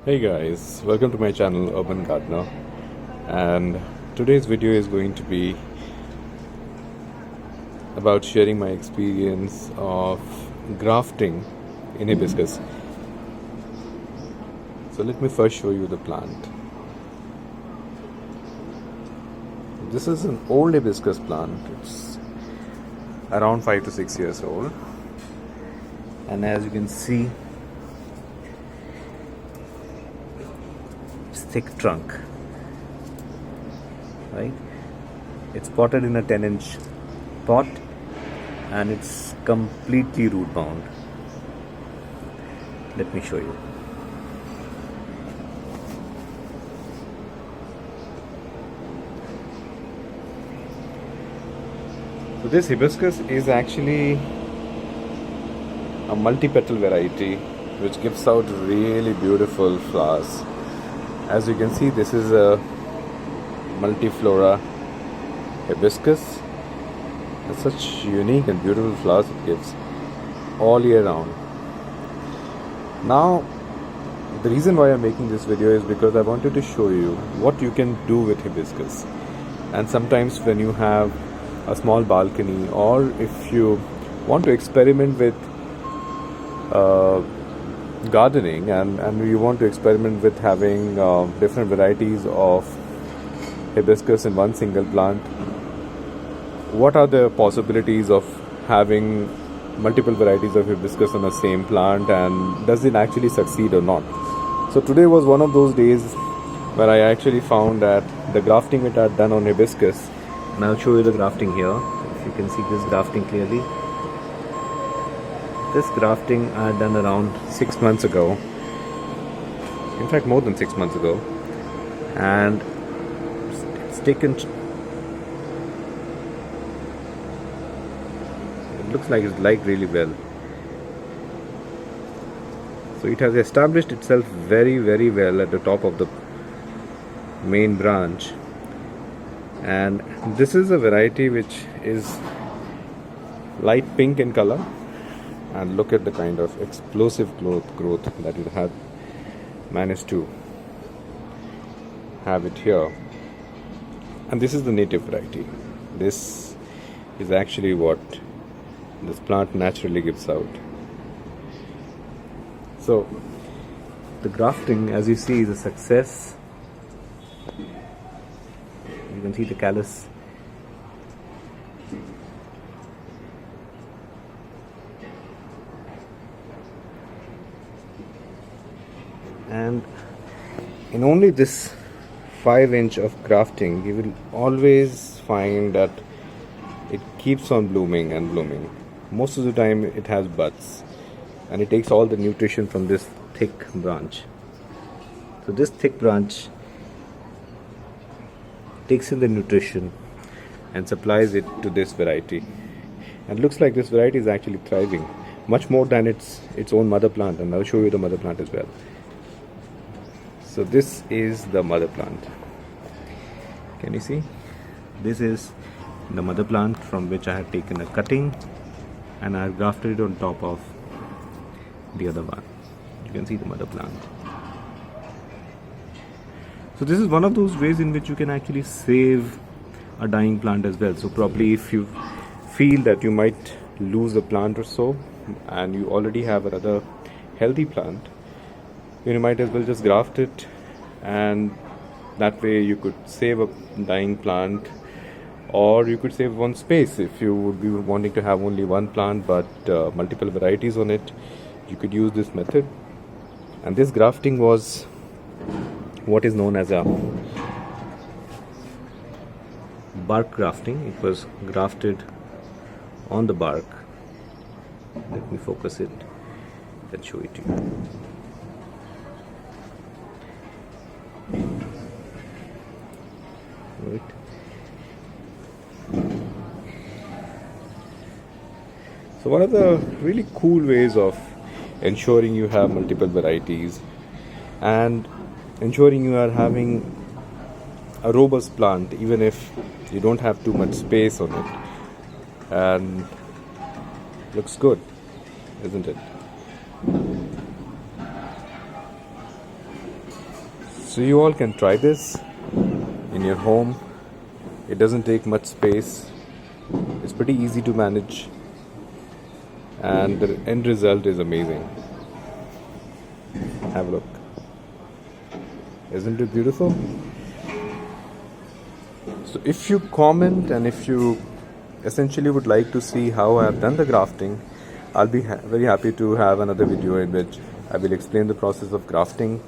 Hey guys, welcome to my channel Urban Gardener, and today's video is going to be about sharing my experience of grafting in hibiscus. So let me first show you the plant. This is an old hibiscus plant. It's around 5 to 6 years old, and as you can see, thick trunk, right? It's potted in a 10-inch pot and it's completely root bound. Let me show you. So this hibiscus is actually a multi-petal variety which gives out really beautiful flowers. As you can see, this is a multiflora hibiscus. It's such unique and beautiful flowers it gives all year round. Now, the reason why I'm making this video is because I wanted to show you what you can do with hibiscus. And sometimes when you have a small balcony, or if you want to experiment with gardening and you want to experiment with having different varieties of hibiscus in one single plant, what are the possibilities of having multiple varieties of hibiscus on the same plant, and does it actually succeed or not? So today was one of those days where I actually found that the grafting which I had done on hibiscus, and I'll show you the grafting here. If you can see this grafting clearly, this grafting I had done around 6 months ago, in fact more than 6 months ago, and it's taken, it looks like it's liked really well. So it has established itself very well at the top of the main branch, and this is a variety which is light pink in color. And look at the kind of explosive growth that it had managed to have it here. And this is the native variety. This is actually what this plant naturally gives out. So the grafting, as you see, is a success. You can see the callus. And in only this 5-inch of grafting, you will always find that it keeps on blooming and blooming. Most of the time it has buds, and it takes all the nutrition from this thick branch. So this thick branch takes in the nutrition and supplies it to this variety, and looks like this variety is actually thriving much more than its own mother plant, and I'll show you the mother plant as well. So this is the mother plant. Can you see? This is the mother plant from which I have taken a cutting and I have grafted it on top of the other one. You can see the mother plant. So this is one of those ways in which you can actually save a dying plant as well. So probably if you feel that you might lose a plant or so, and you already have another healthy plant, you might as well just graft it, and that way you could save a dying plant, or you could save one space. If you would be wanting to have only one plant but multiple varieties on it, you could use this method. And this grafting was what is known as a bark grafting. It was grafted on the bark. Let me focus it and show it to you. Right. So one of the really cool ways of ensuring you have multiple varieties and ensuring you are having a robust plant even if you don't have too much space on it, and looks good, isn't it? So you all can try this in your home. It doesn't take much space. It's pretty easy to manage, and the end result is amazing. Have a look. Isn't it beautiful? So if you comment and if you essentially would like to see how I have done the grafting, I'll be very happy to have another video in which I will explain the process of grafting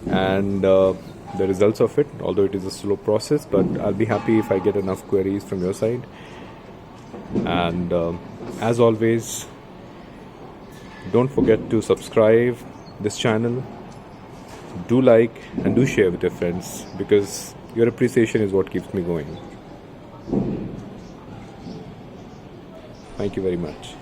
and the results of it, although it is a slow process, but I'll be happy if I get enough queries from your side. And as always, don't forget to subscribe this channel, do like and do share with your friends, because your appreciation is what keeps me going. Thank you very much.